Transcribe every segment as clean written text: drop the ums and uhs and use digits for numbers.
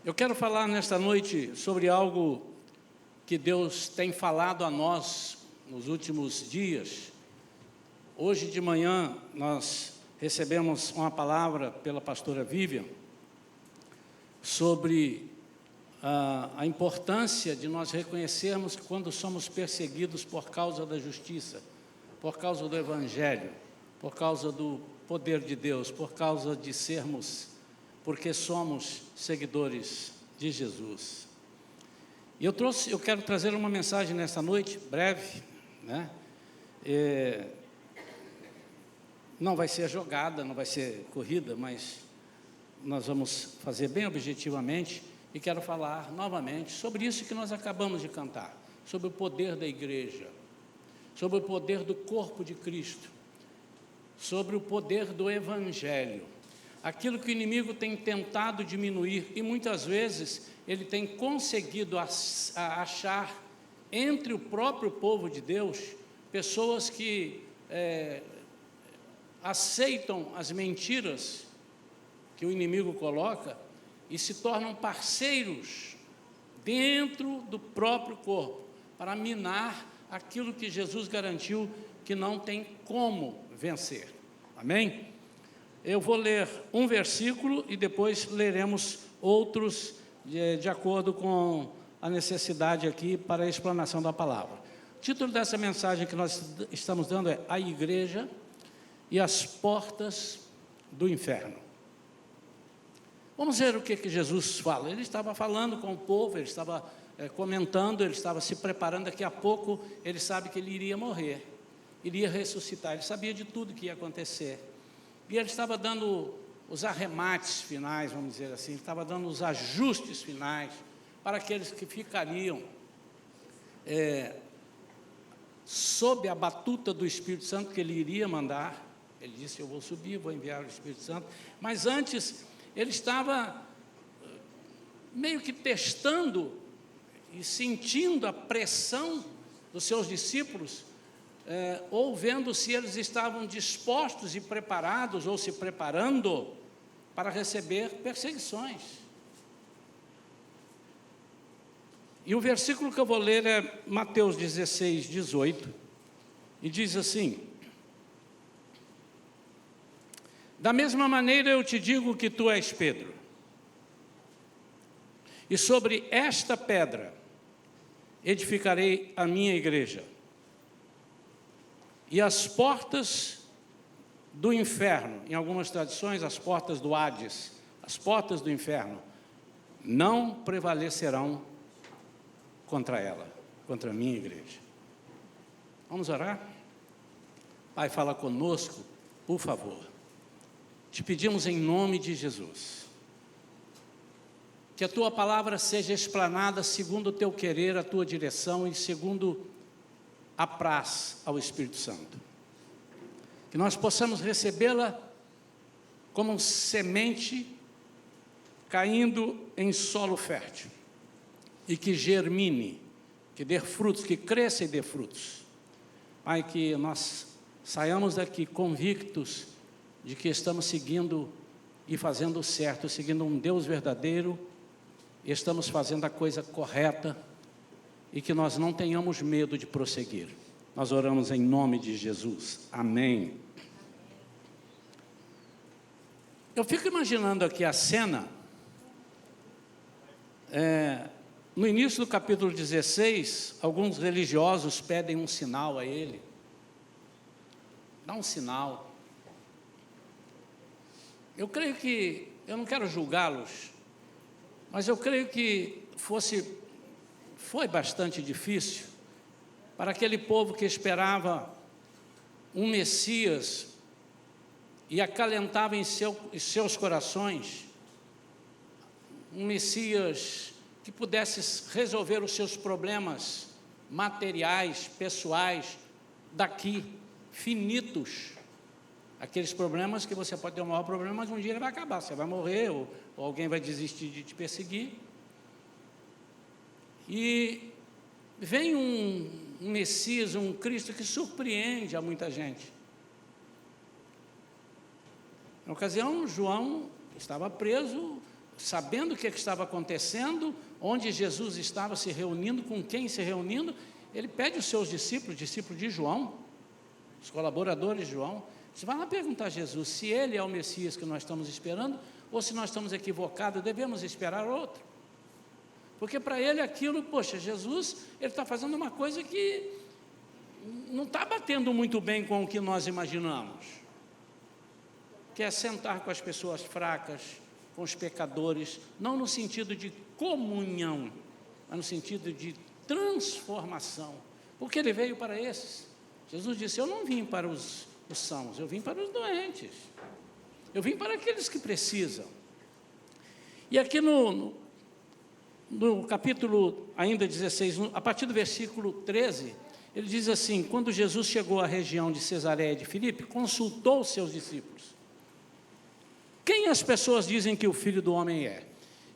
Eu quero falar nesta noite sobre algo que Deus tem falado a nós nos últimos dias. Hoje de manhã nós recebemos uma palavra pela pastora Vivian sobre a importância de nós reconhecermos que quando somos perseguidos por causa da justiça, por causa do Evangelho, por causa do poder de Deus, por causa de porque somos seguidores de Jesus. E eu quero trazer uma mensagem nesta noite, breve, né? Não vai ser jogada, não vai ser corrida, mas nós vamos fazer bem objetivamente e quero falar novamente sobre isso que nós acabamos de cantar, sobre o poder da igreja, sobre o poder do corpo de Cristo, sobre o poder do Evangelho, aquilo que o inimigo tem tentado diminuir e muitas vezes ele tem conseguido achar entre o próprio povo de Deus pessoas que aceitam as mentiras que o inimigo coloca e se tornam parceiros dentro do próprio corpo para minar aquilo que Jesus garantiu que não tem como vencer. Amém? Eu vou ler um versículo e depois leremos outros de acordo com a necessidade aqui para a explanação da palavra. O título dessa mensagem que nós estamos dando é A Igreja e as Portas do Inferno. Vamos ver o que Jesus fala. Ele estava falando com o povo, ele estava comentando, ele estava se preparando. Daqui a pouco ele sabe que ele iria morrer, iria ressuscitar, ele sabia de tudo que ia acontecer. E ele estava dando os arremates finais, vamos dizer assim, estava dando os ajustes finais para aqueles que ficariam sob a batuta do Espírito Santo que ele iria mandar. Ele disse: eu vou subir, vou enviar o Espírito Santo. Mas antes, ele estava meio que testando e sentindo a pressão dos seus discípulos, ou vendo se eles estavam dispostos e preparados, ou se preparando para receber perseguições. E o versículo que eu vou ler é Mateus 16, 18, e diz assim: da mesma maneira eu te digo que tu és Pedro, e sobre esta pedra edificarei a minha igreja, e as portas do inferno, em algumas tradições, as portas do Hades, as portas do inferno, não prevalecerão contra ela, contra a minha igreja. Vamos orar? Pai, fala conosco, por favor. Te pedimos em nome de Jesus, que a Tua palavra seja explanada segundo o Teu querer, a Tua direção e segundo apraz ao Espírito Santo, que nós possamos recebê-la como semente caindo em solo fértil e que germine, que dê frutos, que cresça e dê frutos. Pai, que nós saiamos daqui convictos de que estamos seguindo e fazendo o certo, seguindo um Deus verdadeiro, e estamos fazendo a coisa correta, e que nós não tenhamos medo de prosseguir. Nós oramos em nome de Jesus. Amém. Eu fico imaginando aqui a cena, no início do capítulo 16, alguns religiosos pedem um sinal a ele. Dá um sinal. Eu creio que, eu não quero julgá-los, mas eu creio que foi bastante difícil para aquele povo que esperava um Messias e acalentava em seus corações um Messias que pudesse resolver os seus problemas materiais, pessoais, daqui, finitos. Aqueles problemas que você pode ter um maior problema, mas um dia ele vai acabar, você vai morrer, ou alguém vai desistir de te perseguir. E vem um Messias, um Cristo que surpreende a muita gente. Na ocasião, João estava preso, sabendo o que estava acontecendo, onde Jesus estava se reunindo, com quem se reunindo, ele pede os seus discípulos de João, os colaboradores de João, você vai lá perguntar a Jesus se ele é o Messias que nós estamos esperando, ou se nós estamos equivocados, devemos esperar outro. Porque para ele aquilo, poxa, Jesus, ele está fazendo uma coisa que não está batendo muito bem com o que nós imaginamos, que é sentar com as pessoas fracas, com os pecadores, não no sentido de comunhão, mas no sentido de transformação, porque ele veio para esses. Jesus disse, eu não vim para os sãos, eu vim para os doentes, eu vim para aqueles que precisam. E aqui no capítulo ainda 16, a partir do versículo 13, ele diz assim, quando Jesus chegou à região de Cesareia de Filipe, consultou os seus discípulos. Quem as pessoas dizem que o Filho do Homem é?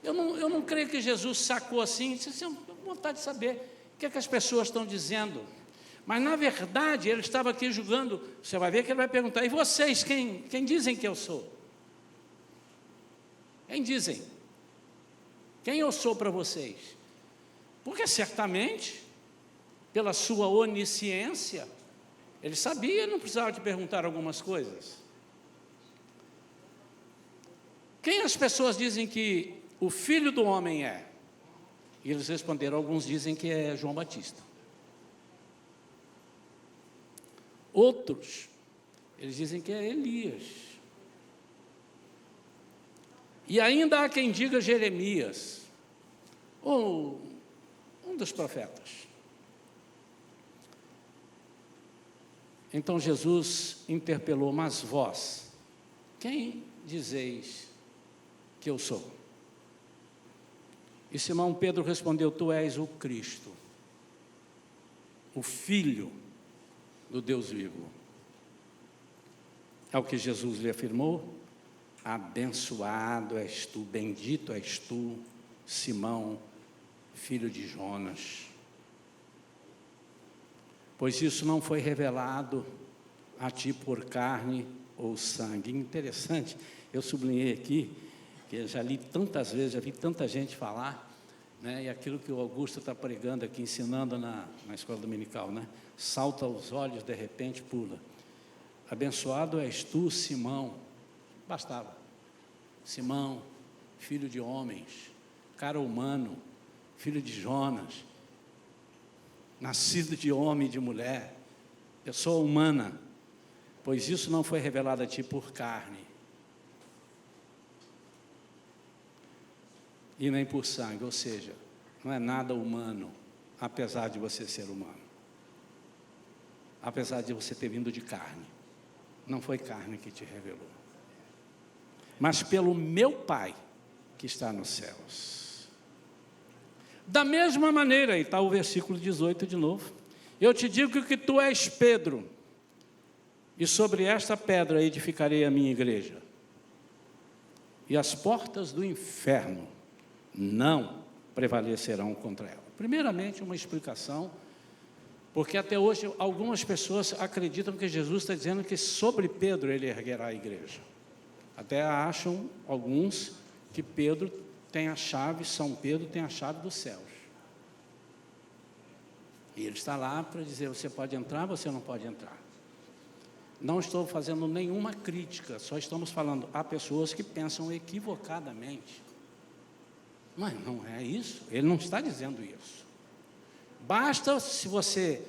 Eu não creio que Jesus sacou assim, disse assim, eu tenho vontade de saber o que é que as pessoas estão dizendo. Mas, na verdade, ele estava aqui julgando, você vai ver que ele vai perguntar, e vocês, quem dizem que eu sou? Quem dizem? Quem eu sou para vocês? Porque, certamente, pela sua onisciência, ele sabia, não precisava te perguntar algumas coisas. Quem as pessoas dizem que o Filho do Homem é? E eles responderam, alguns dizem que é João Batista. Outros, eles dizem que é Elias. E ainda há quem diga Jeremias, ou um dos profetas. Então Jesus interpelou, mas vós, quem dizeis que eu sou? E Simão Pedro respondeu, tu és o Cristo, o Filho do Deus vivo. É o que Jesus lhe afirmou, abençoado és tu, bendito és tu, Simão, filho de Jonas, pois isso não foi revelado a ti por carne ou sangue. Interessante, eu sublinhei aqui, que eu já li tantas vezes, já vi tanta gente falar, né, e aquilo que o Augusto está pregando aqui, ensinando na escola dominical, né, salta aos olhos, de repente pula. Abençoado és tu, Simão, bastava. Simão, filho de homens, cara humano, filho de Jonas, nascido de homem e de mulher, pessoa humana, pois isso não foi revelado a ti por carne, e nem por sangue, ou seja, não é nada humano, apesar de você ser humano, apesar de você ter vindo de carne, não foi carne que te revelou, mas pelo meu Pai que está nos céus. Da mesma maneira, e está o versículo 18 de novo, eu te digo que tu és Pedro, e sobre esta pedra edificarei a minha igreja, e as portas do inferno não prevalecerão contra ela. Primeiramente, uma explicação, porque até hoje algumas pessoas acreditam que Jesus está dizendo que sobre Pedro ele erguerá a igreja. Até acham alguns que Pedro tem a chave, São Pedro tem a chave dos céus. E ele está lá para dizer, você pode entrar, você não pode entrar. Não estou fazendo nenhuma crítica, só estamos falando, há pessoas que pensam equivocadamente. Mas não é isso, ele não está dizendo isso. Basta se você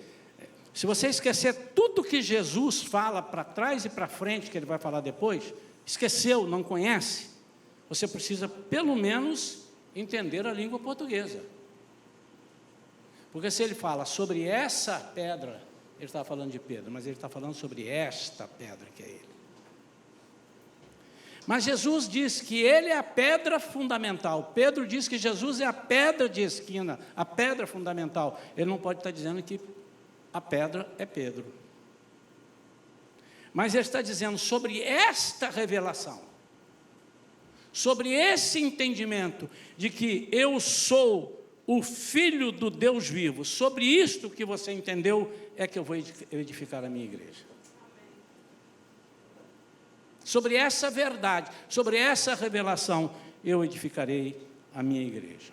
esquecer tudo que Jesus fala para trás e para frente, que ele vai falar depois, esqueceu, não conhece, você precisa pelo menos entender a língua portuguesa. Porque se ele fala sobre essa pedra, ele está falando de Pedro, mas ele está falando sobre esta pedra que é ele. Mas Jesus diz que ele é a pedra fundamental. Pedro diz que Jesus é a pedra de esquina, a pedra fundamental. Ele não pode estar dizendo que a pedra é Pedro. Mas ele está dizendo sobre esta revelação, sobre esse entendimento de que eu sou o Filho do Deus vivo, sobre isto que você entendeu, é que eu vou edificar a minha igreja. Sobre essa verdade, sobre essa revelação, eu edificarei a minha igreja.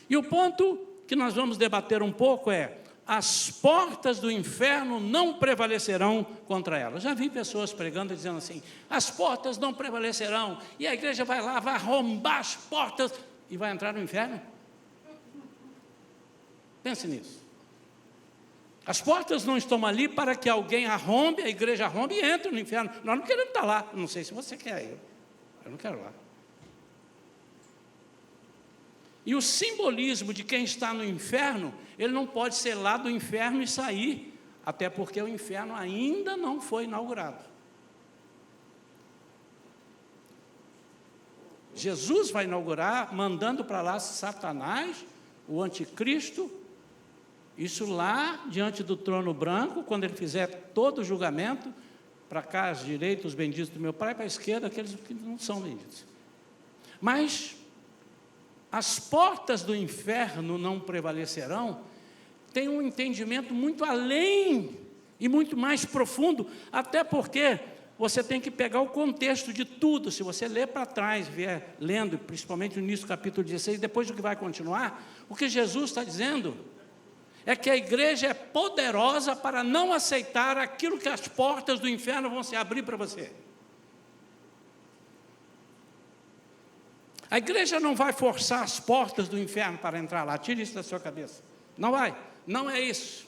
E o ponto que nós vamos debater um pouco é: as portas do inferno não prevalecerão contra ela. Já vi pessoas pregando dizendo assim: as portas não prevalecerão, e a igreja vai lá, vai arrombar as portas e vai entrar no inferno? Pense nisso. As portas não estão ali para que alguém arrombe, a igreja arrombe e entre no inferno. Nós não queremos estar lá. Não sei se você quer, eu não quero lá. E o simbolismo de quem está no inferno, ele não pode ser lá do inferno e sair, até porque o inferno ainda não foi inaugurado. Jesus vai inaugurar, mandando para lá Satanás, o anticristo, isso lá diante do trono branco, quando ele fizer todo o julgamento, para cá, à direita, os benditos do meu Pai, para a esquerda, aqueles que não são benditos. Mas as portas do inferno não prevalecerão, tem um entendimento muito além e muito mais profundo, até porque você tem que pegar o contexto de tudo. Se você ler para trás, vier lendo, principalmente no início do capítulo 16, depois do que vai continuar, o que Jesus está dizendo é que a igreja é poderosa para não aceitar aquilo que as portas do inferno vão se abrir para você. A igreja não vai forçar as portas do inferno para entrar lá. Tire isso da sua cabeça. Não vai. Não é isso.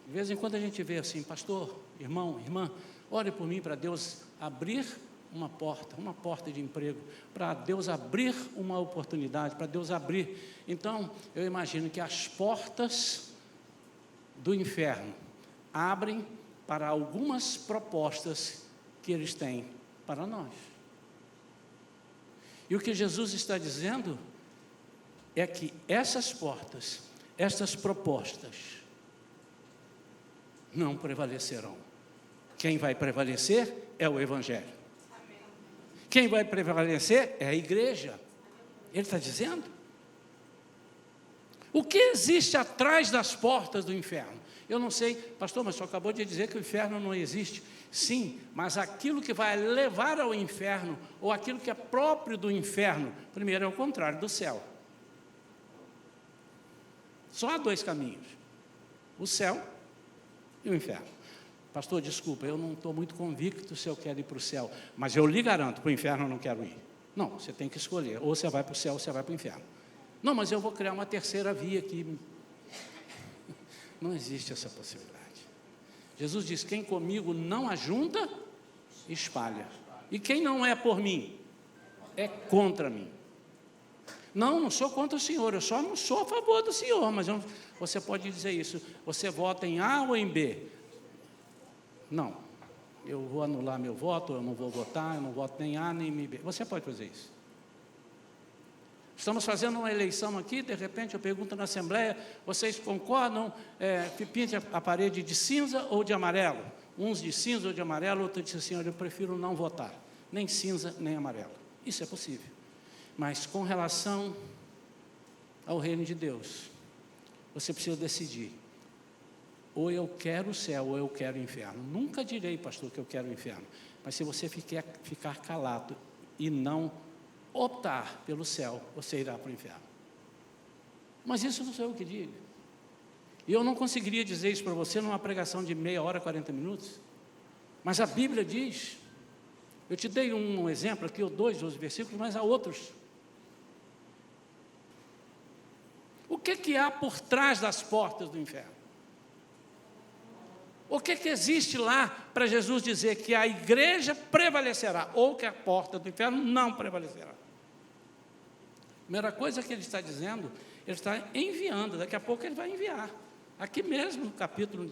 De vez em quando a gente vê assim: pastor, irmão, irmã, ore por mim para Deus abrir uma porta de emprego, para Deus abrir uma oportunidade, para Deus abrir. Então, eu imagino que as portas do inferno abrem para algumas propostas que eles têm para nós. E o que Jesus está dizendo é que essas portas, essas propostas, não prevalecerão. Quem vai prevalecer é o Evangelho. Quem vai prevalecer é a igreja. Ele está dizendo. O que existe atrás das portas do inferno? Eu não sei, pastor, mas só acabou de dizer que o inferno não existe. Sim, mas aquilo que vai levar ao inferno, ou aquilo que é próprio do inferno, primeiro é o contrário do céu. Só há dois caminhos: o céu e o inferno. Pastor, desculpa, eu não estou muito convicto se eu quero ir para o céu, mas eu lhe garanto, para o inferno eu não quero ir. Não, você tem que escolher, ou você vai para o céu ou você vai para o inferno. Não, mas eu vou criar uma terceira via aqui. Não existe essa possibilidade. Jesus diz: quem comigo não ajunta, espalha. E quem não é por mim, é contra mim. Não sou contra o Senhor, eu só não sou a favor do Senhor, mas você pode dizer isso: você vota em A ou em B? Não, eu vou anular meu voto, eu não vou votar, eu não voto nem A nem B. Você pode fazer isso. Estamos fazendo uma eleição aqui, de repente eu pergunto na Assembleia: vocês concordam que pinte a parede de cinza ou de amarelo? Uns de cinza ou de amarelo, outros dizem assim: olha, eu prefiro não votar, nem cinza nem amarelo. Isso é possível. Mas com relação ao reino de Deus, você precisa decidir: ou eu quero o céu ou eu quero o inferno. Nunca direi, pastor, que eu quero o inferno, mas se você ficar calado e não optar pelo céu, você irá para o inferno. Mas isso não sou eu que digo. E eu não conseguiria dizer isso para você numa pregação de meia hora, 40 minutos. Mas a Bíblia diz. Eu te dei um exemplo aqui, ou dois versículos, mas há outros. O que há por trás das portas do inferno? O que existe lá para Jesus dizer que a igreja prevalecerá, ou que a porta do inferno não prevalecerá? A primeira coisa que ele está dizendo, ele está enviando, daqui a pouco ele vai enviar. Aqui mesmo no capítulo,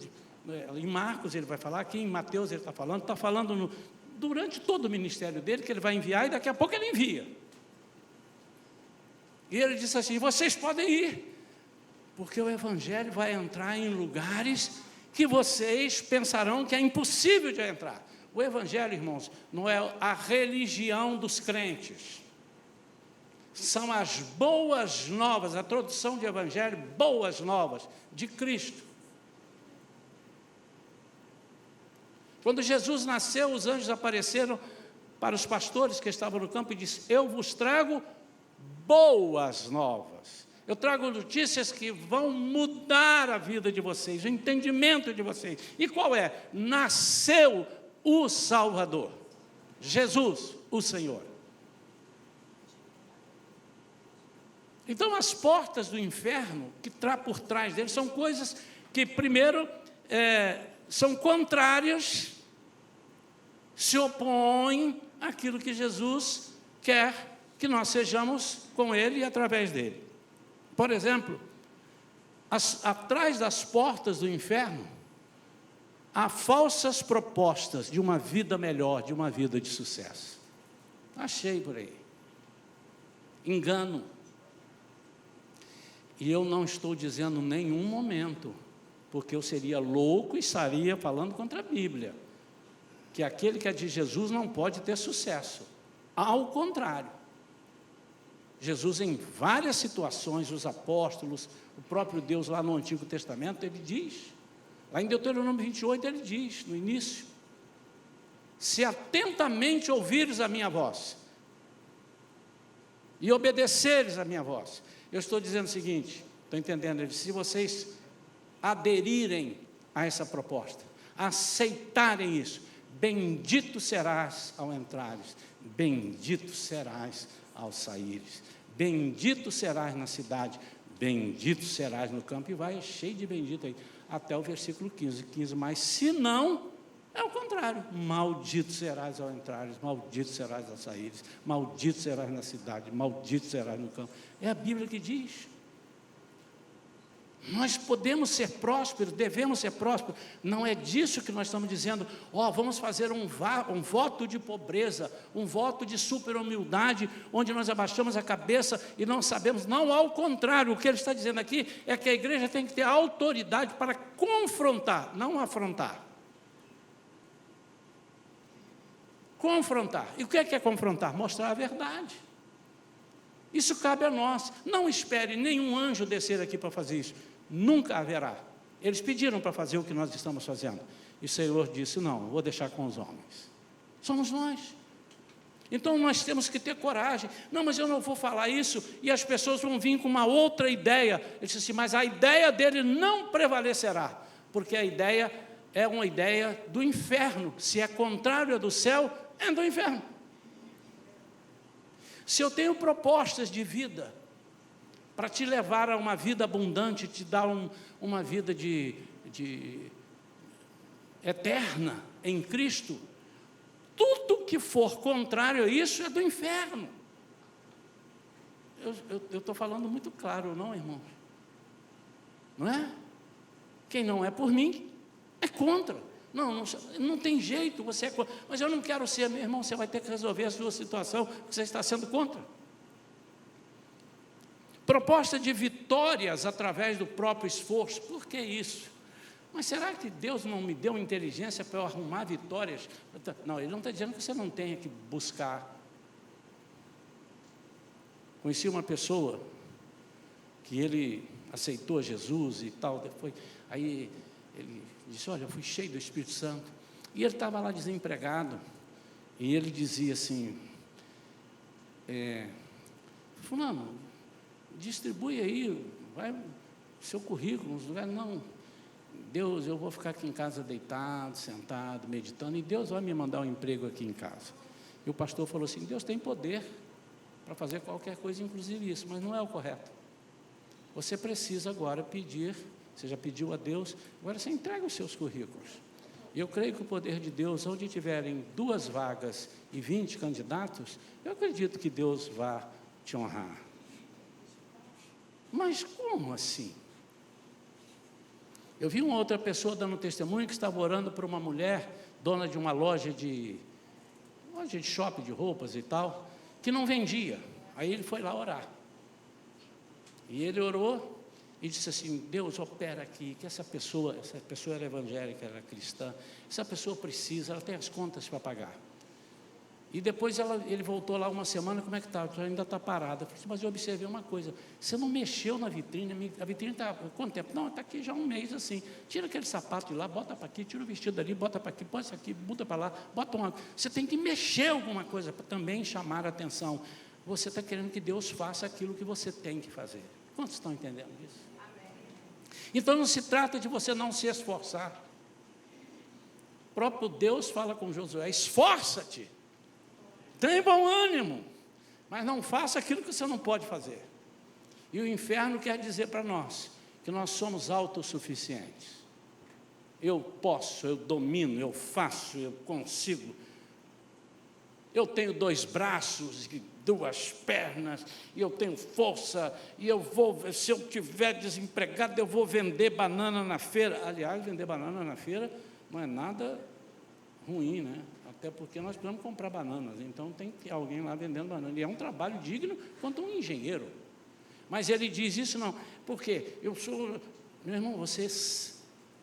em Marcos ele vai falar, aqui em Mateus ele está falando durante todo o ministério dele, que ele vai enviar, e daqui a pouco ele envia. E ele disse assim: vocês podem ir, porque o Evangelho vai entrar em lugares que vocês pensarão que é impossível de entrar. O Evangelho, irmãos, não é a religião dos crentes. São as boas novas, a tradução de Evangelho, boas novas, de Cristo. Quando Jesus nasceu, os anjos apareceram para os pastores que estavam no campo e disse: eu vos trago boas novas. Eu trago notícias que vão mudar a vida de vocês, o entendimento de vocês. E qual é? Nasceu o Salvador, Jesus, o Senhor. Então, as portas do inferno, que está por trás dele, são coisas que, primeiro, são contrárias, se opõem àquilo que Jesus quer que nós sejamos com Ele e através dele. Por exemplo, atrás das portas do inferno, há falsas propostas de uma vida melhor, de uma vida de sucesso. Achei por aí. Engano. E eu não estou dizendo em nenhum momento, porque eu seria louco e estaria falando contra a Bíblia, que aquele que é de Jesus não pode ter sucesso. Ao contrário. Jesus, em várias situações, os apóstolos, o próprio Deus lá no Antigo Testamento, ele diz, lá em Deuteronômio 28, ele diz, no início: se atentamente ouvires a minha voz, e obedeceres a minha voz. Eu estou dizendo o seguinte, estou entendendo, ele disse: se vocês aderirem a essa proposta, aceitarem isso, bendito serás ao entrares, bendito serás ao saíres, bendito serás na cidade, bendito serás no campo, e vai cheio de bendito aí, até o versículo 15, mas se não, é o contrário: maldito serás ao entrares, maldito serás ao saíres, maldito serás na cidade, maldito serás no campo. É a Bíblia que diz. Nós podemos ser prósperos, devemos ser prósperos. Não é disso que nós estamos dizendo: vamos fazer um voto de pobreza, um voto de super humildade, onde nós abaixamos a cabeça e não sabemos. Não, ao contrário, o que ele está dizendo aqui é que a igreja tem que ter autoridade para confrontar, não afrontar. Confrontar. E o que é confrontar? Mostrar a verdade. Isso cabe a nós. Não espere nenhum anjo descer aqui para fazer isso. Nunca haverá. Eles pediram para fazer o que nós estamos fazendo. E o Senhor disse: não, vou deixar com os homens. Somos nós. Então nós temos que ter coragem. Não, mas eu não vou falar isso, e as pessoas vão vir com uma outra ideia. Ele disse assim: mas a ideia dele não prevalecerá, porque a ideia é uma ideia do inferno. Se é contrário do céu, é do inferno. Se eu tenho propostas de vida para te levar a uma vida abundante, te dar uma vida de eterna em Cristo, tudo que for contrário a isso é do inferno. Eu estou falando muito claro, não, irmãos? Não é? Quem não é por mim é contra. Não tem jeito, você é contra. Mas eu não quero ser, meu irmão, você vai ter que resolver a sua situação, porque você está sendo contra. Proposta de vitórias através do próprio esforço. Por que isso? Mas será que Deus não me deu inteligência para eu arrumar vitórias? Não, Ele não está dizendo que você não tenha que buscar. Conheci uma pessoa que ele aceitou Jesus e tal, depois, aí ele disse: olha, eu fui cheio do Espírito Santo. E ele estava lá desempregado, e ele dizia assim: fulano, distribui aí, vai seu currículo nos lugares. Não, Deus, eu vou ficar aqui em casa deitado, sentado, meditando, e Deus vai me mandar um emprego aqui em casa. E o pastor falou assim: Deus tem poder para fazer qualquer coisa, inclusive isso, mas não é o correto. Você precisa agora pedir, você já pediu a Deus, agora você entrega os seus currículos. E eu creio que o poder de Deus, onde tiverem 2 vagas e 20 candidatos, eu acredito que Deus vá te honrar. Mas como assim? Eu vi uma outra pessoa dando testemunho que estava orando por uma mulher, dona de uma loja de shopping de roupas e tal, que não vendia. Aí ele foi lá orar. E ele orou e disse assim: Deus, opera aqui, que essa pessoa era evangélica, era cristã, essa pessoa precisa, ela tem as contas para pagar. E depois ele voltou lá uma semana, como é que está? Ainda está parada. Eu falei, mas eu observei uma coisa, você não mexeu na vitrine, a vitrine está quanto tempo? Não, está aqui já um mês assim. Tira aquele sapato de lá, bota para aqui, tira o vestido dali, bota para aqui, põe isso aqui, muda para lá, bota uma... Você tem que mexer alguma coisa para também chamar a atenção. Você está querendo que Deus faça aquilo que você tem que fazer. Quantos estão entendendo isso? Amém. Então não se trata de você não se esforçar. O próprio Deus fala com Josué, esforça-te. Tenha bom ânimo, mas não faça aquilo que você não pode fazer. E o inferno quer dizer para nós que nós somos autossuficientes. Eu posso, eu domino, eu faço, eu consigo. Eu tenho 2 braços e 2 pernas, e eu tenho força, e eu vou, se eu estiver desempregado, eu vou vender banana na feira. Aliás, vender banana na feira não é nada ruim, né? Até porque nós precisamos comprar bananas, então tem que ter alguém lá vendendo banana. E é um trabalho digno quanto um engenheiro. Mas ele diz isso não, porque eu sou... Meu irmão, você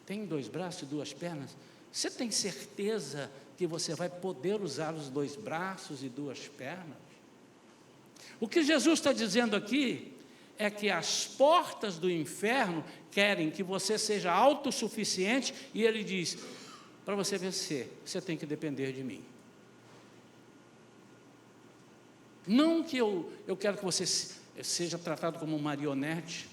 tem 2 braços e 2 pernas? Você tem certeza que você vai poder usar os 2 braços e 2 pernas? O que Jesus está dizendo aqui é que as portas do inferno querem que você seja autossuficiente, e ele diz... Para você vencer, você tem que depender de mim. Não que eu quero que você seja tratado como um marionete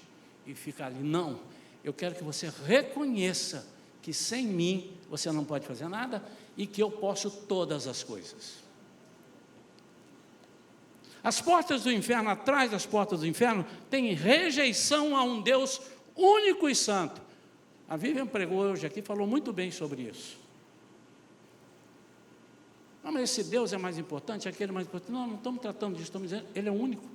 e ficar ali. Não, eu quero que você reconheça que sem mim você não pode fazer nada e que eu posso todas as coisas. As portas do inferno, atrás das portas do inferno, tem rejeição a um Deus único e santo. A Vivian pregou hoje aqui, falou muito bem sobre isso. Não, mas esse Deus é mais importante, aquele é mais importante. Não, não estamos tratando disso, estamos dizendo, Ele é único.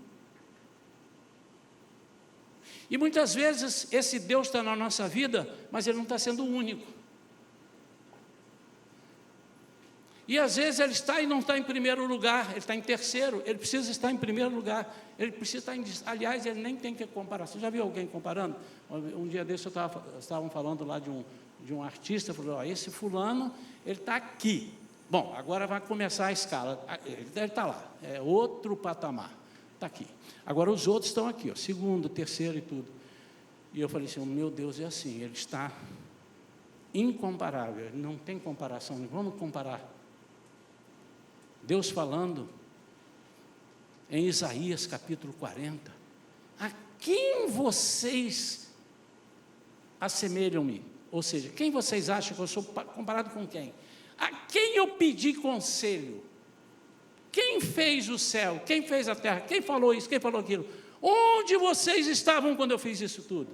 E muitas vezes esse Deus está na nossa vida, mas Ele não está sendo único. E às vezes Ele está e não está em primeiro lugar, Ele está em terceiro, Ele precisa estar em primeiro lugar, Ele precisa estar em... Aliás, Ele nem tem que comparar. Você já viu alguém comparando? Um dia desse estavam falando lá de um artista, falou, ó, esse fulano, ele está aqui. Bom, agora vai começar a escala, ele deve estar lá, é outro patamar, está aqui. Agora os outros estão aqui, ó, segundo, terceiro e tudo. E eu falei assim, meu Deus, é assim, ele está incomparável, não tem comparação, vamos comparar. Deus falando em Isaías capítulo 40, a quem vocês assemelham-me? Ou seja, quem vocês acham que eu sou comparado com quem? A quem eu pedi conselho? Quem fez o céu? Quem fez a terra? Quem falou isso? Quem falou aquilo? Onde vocês estavam quando eu fiz isso tudo?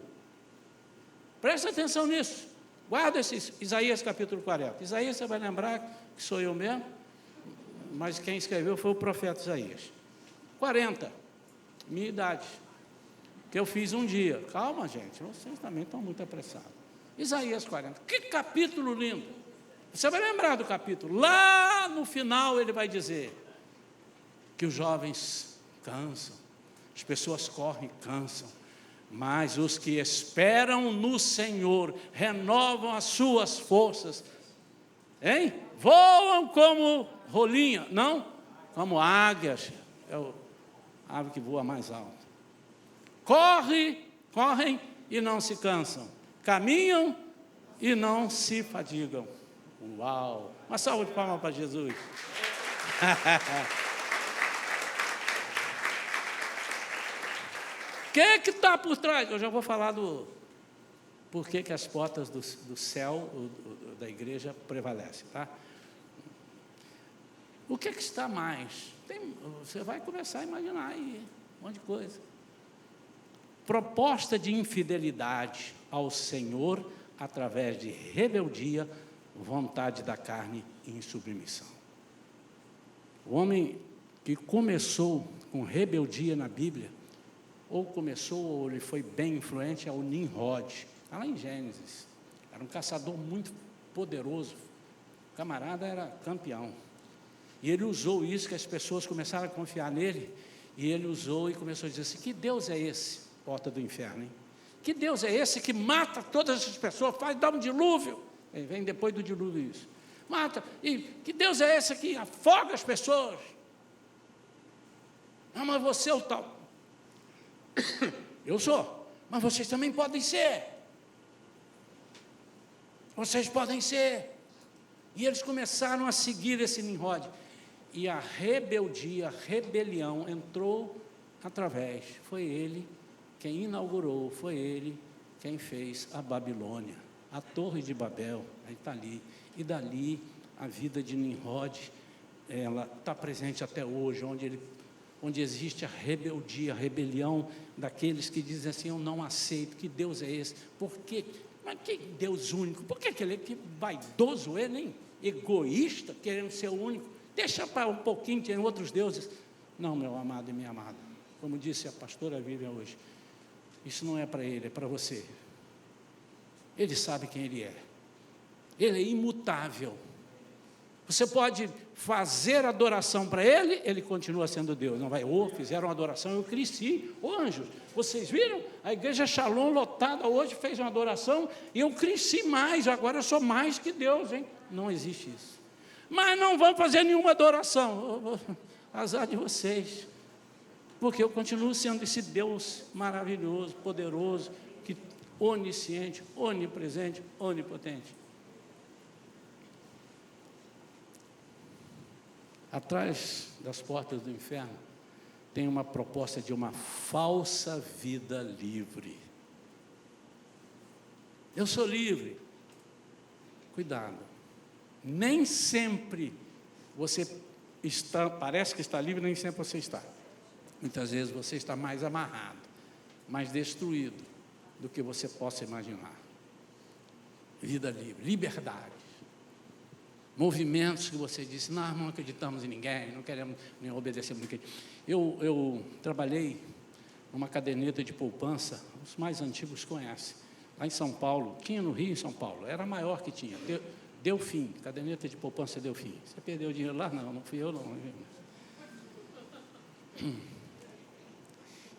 Presta atenção nisso. Guarda esse Isaías capítulo 40. Isaías, você vai lembrar que sou eu mesmo, mas quem escreveu foi o profeta Isaías. 40, minha idade, que eu fiz um dia. Calma, gente, vocês também estão muito apressados. Isaías 40, que capítulo lindo. Você vai lembrar do capítulo. Lá no final ele vai dizer que os jovens cansam, as pessoas correm e cansam, mas os que esperam no Senhor renovam as suas forças, hein? Voam como rolinha, não? Como águias, é a ave que voa mais alto. Correm e não se cansam, caminham e não se fadigam. Uau! Uma salva de palmas para Jesus. O que está por trás? Eu já vou falar do porquê que as portas do céu, da igreja, prevalecem, tá? O que está mais? Você vai começar a imaginar aí um monte de coisa. Proposta de infidelidade ao Senhor através de rebeldia, vontade da carne e insubmissão. O homem que começou com rebeldia na Bíblia, ou ele foi bem influente, é o Nimrod, está lá em Gênesis. Era um caçador muito poderoso, o camarada era campeão. E ele usou isso, que as pessoas começaram a confiar nele, e ele usou e começou a dizer assim, que Deus é esse, porta do inferno, hein? Que Deus é esse que mata todas as pessoas, dá um dilúvio? Vem depois do dilúvio isso. mata. E que Deus é esse que afoga as pessoas? Ah, mas você é o tal. Eu sou, mas vocês também podem ser. Vocês podem ser. E eles começaram a seguir esse Nimrod. E a rebeldia, a rebelião entrou através. Foi ele quem inaugurou, foi ele quem fez a Babilônia, a Torre de Babel, aí está ali. E dali a vida de Nimrod, ela está presente até hoje, onde existe a rebeldia, a rebelião daqueles que dizem assim: eu não aceito, que Deus é esse? Por quê? Mas que Deus único? Por que aquele que vaidoso ele, hein? Egoísta, querendo ser o único? Deixa para um pouquinho, tem outros deuses. Não, meu amado e minha amada, como disse a pastora Vivian hoje, isso não é para ele, é para você. Ele sabe quem ele é. Ele é imutável. Você pode fazer adoração para ele, ele continua sendo Deus. Não vai, fizeram adoração, eu cresci. Anjos, vocês viram? A igreja Shalom lotada hoje fez uma adoração e eu cresci mais, agora eu sou mais que Deus, hein? Não existe isso. Mas não vão fazer nenhuma adoração. Azar de vocês. Porque eu continuo sendo esse Deus maravilhoso, poderoso, que onisciente, onipresente, onipotente. Atrás das portas do inferno tem uma proposta de uma falsa vida livre. Eu sou livre. Cuidado. Nem sempre você parece que está livre, nem sempre você está. Muitas vezes você está mais amarrado, mais destruído do que você possa imaginar. Vida livre, liberdade. Movimentos que você disse: nós não acreditamos em ninguém, não queremos nem obedecer a ninguém. Eu trabalhei numa caderneta de poupança, os mais antigos conhecem, lá em São Paulo, tinha no Rio, em São Paulo, era a maior que tinha, Delfim, caderneta de poupança Delfim. Você perdeu dinheiro lá? Não fui eu não.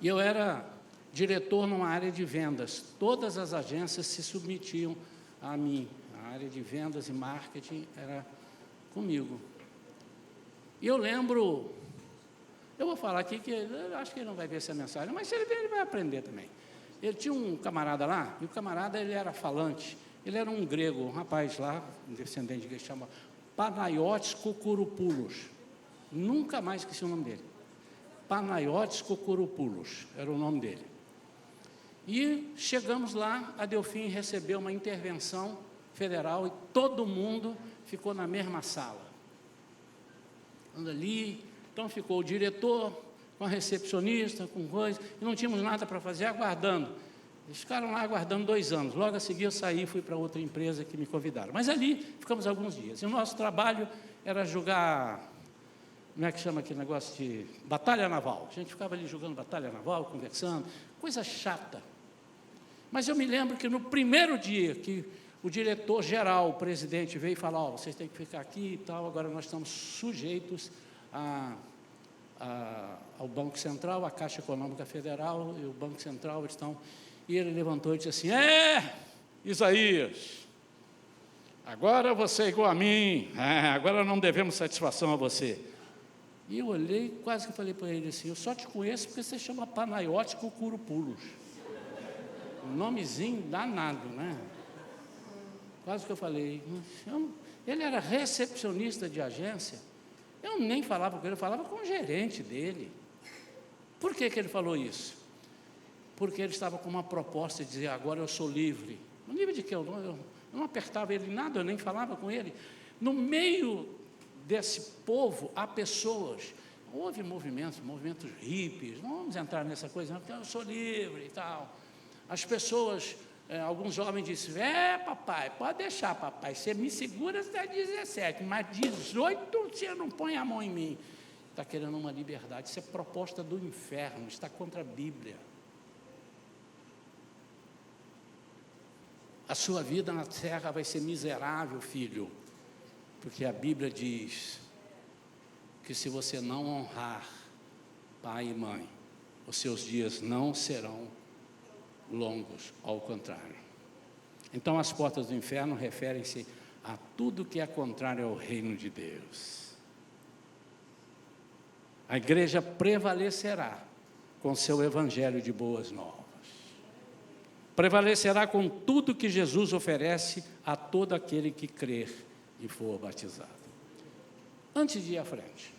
E eu era diretor numa área de vendas, todas as agências se submetiam a mim, a área de vendas e marketing era comigo. E eu lembro, eu vou falar aqui que eu acho que ele não vai ver essa mensagem, mas se ele ver, ele vai aprender também. Ele tinha um camarada lá, e o camarada ele era falante, ele era um grego, um rapaz lá, um descendente que chama Panayotis Kokoropoulos. Nunca mais esqueci o nome dele. Panayotis Kokoropoulos era o nome dele. E chegamos lá, a Delfim recebeu uma intervenção federal e todo mundo ficou na mesma sala. Ali, então ficou o diretor com a recepcionista, com coisa, e não tínhamos nada para fazer, aguardando. Eles ficaram lá aguardando 2 anos. Logo a seguir eu saí e fui para outra empresa que me convidaram. Mas ali ficamos alguns dias. E o nosso trabalho era jogar, como é que chama aquele negócio de batalha naval. A gente ficava ali jogando batalha naval, conversando, coisa chata. Mas eu me lembro que no primeiro dia que o diretor-geral, o presidente, veio falar: vocês têm que ficar aqui e tal, agora nós estamos sujeitos ao Banco Central, à Caixa Econômica Federal e o Banco Central estão... E ele levantou e disse assim: Isaías, agora você é igual a mim, agora não devemos satisfação a você. E eu olhei, quase que falei para ele assim: eu só te conheço porque você chama Panayotis Kokoropoulos. Um nomezinho danado, né? Quase que eu falei. Ele era recepcionista de agência. Eu nem falava com ele, eu falava com o gerente dele. Por que ele falou isso? Porque ele estava com uma proposta de dizer: agora eu sou livre. No livre de quê? Eu não apertava ele em nada, eu nem falava com ele. No meio desse povo, há pessoas. Houve movimentos hippies, não vamos entrar nessa coisa, não, porque eu sou livre e tal. As pessoas, alguns jovens disseram: papai, pode deixar, papai, você me segura até 17, mas 18 você não põe a mão em mim. Está querendo uma liberdade, isso é proposta do inferno, está contra a Bíblia. A sua vida na terra vai ser miserável, filho, porque a Bíblia diz que se você não honrar pai e mãe, os seus dias não serão longos, ao contrário. Então, as portas do inferno referem-se a tudo que é contrário ao reino de Deus. A igreja prevalecerá com seu evangelho de boas novas. Prevalecerá com tudo que Jesus oferece a todo aquele que crer e for batizado. Antes de ir à frente,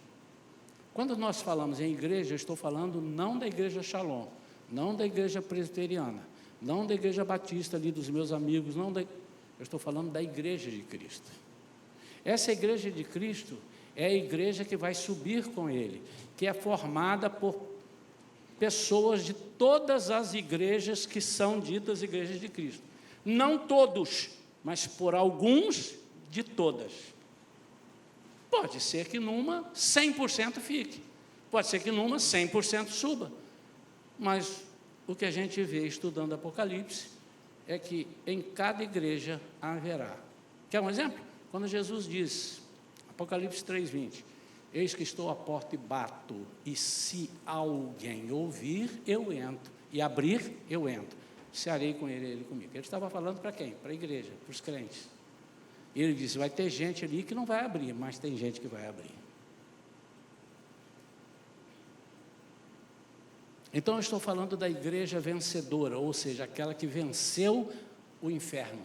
quando nós falamos em igreja, eu estou falando não da igreja Shalom, não da igreja presbiteriana, não da igreja batista ali dos meus amigos, eu estou falando da igreja de Cristo. Essa igreja de Cristo é a igreja que vai subir com Ele, que é formada por pessoas de todas as igrejas que são ditas igrejas de Cristo. Não todos, mas por alguns de todas. Pode ser que numa 100% fique, pode ser que numa 100% suba, mas o que a gente vê estudando Apocalipse é que em cada igreja haverá. Quer um exemplo? Quando Jesus diz, Apocalipse 3:20, eis que estou à porta e bato, e se alguém ouvir, eu entro, e abrir, eu entro, cearei com ele, ele comigo. Ele estava falando para quem? Para a igreja, para os crentes. E ele disse, vai ter gente ali que não vai abrir, mas tem gente que vai abrir. Então eu estou falando da igreja vencedora, ou seja, aquela que venceu o inferno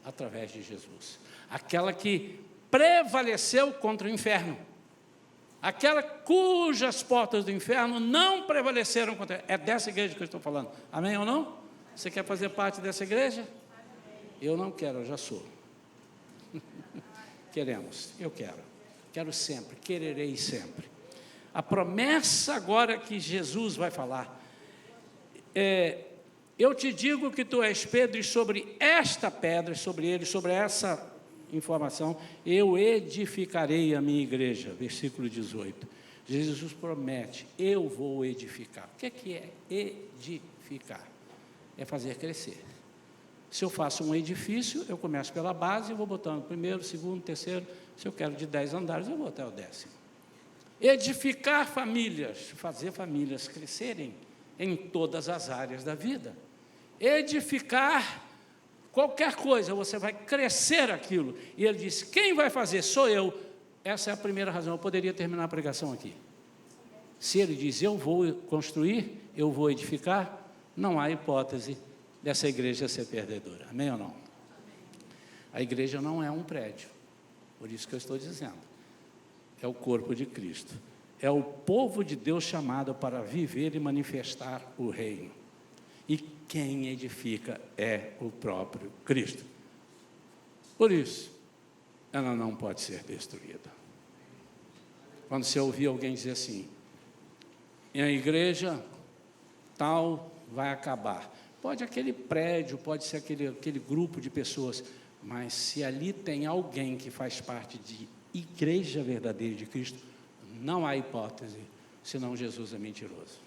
através de Jesus. Aquela que prevaleceu contra o inferno. Aquela cujas portas do inferno não prevaleceram contra. É dessa igreja que eu estou falando. Amém ou não? Você quer fazer parte dessa igreja? Eu não quero, eu já sou. Queremos, eu quero sempre, quererei sempre. A promessa agora que Jesus vai falar, eu te digo que tu és Pedro, e sobre esta pedra, sobre ele, sobre essa informação, eu edificarei a minha igreja, versículo 18. Jesus promete, eu vou edificar. O que é edificar? É fazer crescer. Se eu faço um edifício, eu começo pela base e vou botando primeiro, segundo, terceiro. Se eu quero de 10 andares, eu vou até o 10º. Edificar famílias, fazer famílias crescerem em todas as áreas da vida. Edificar qualquer coisa, você vai crescer aquilo. E ele disse, quem vai fazer? Sou eu. Essa é a primeira razão. Eu poderia terminar a pregação aqui. Se ele diz, eu vou construir, eu vou edificar, não há hipótese dessa igreja ser perdedora. Amém ou não? A igreja não é um prédio, por isso que eu estou dizendo. É o corpo de Cristo. É o povo de Deus chamado para viver e manifestar o reino. E quem edifica é o próprio Cristo. Por isso, ela não pode ser destruída. Quando você ouvir alguém dizer assim, a igreja tal vai acabar. Pode aquele prédio, pode ser aquele grupo de pessoas, mas se ali tem alguém que faz parte de igreja verdadeira de Cristo, não há hipótese, senão Jesus é mentiroso.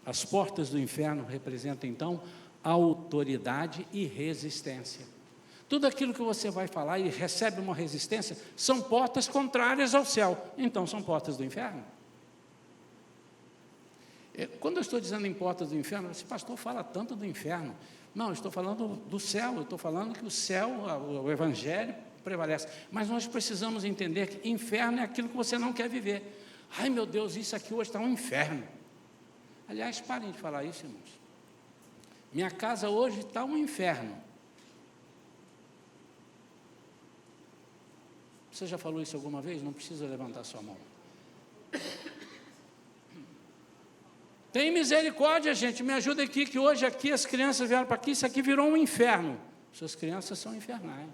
As portas do inferno representam, então, autoridade e resistência. Tudo aquilo que você vai falar e recebe uma resistência, são portas contrárias ao céu, então são portas do inferno. Quando eu estou dizendo em portas do inferno, esse pastor fala tanto do inferno. Não, eu estou falando do céu, eu estou falando que o céu, o evangelho prevalece. Mas nós precisamos entender que inferno é aquilo que você não quer viver. Ai meu Deus, isso aqui hoje está um inferno. Aliás, parem de falar isso, irmãos. Minha casa hoje está um inferno. Você já falou isso alguma vez? Não precisa levantar sua mão. Tem misericórdia, gente, me ajuda aqui, que hoje aqui as crianças vieram para aqui, isso aqui virou um inferno. Suas crianças são infernais.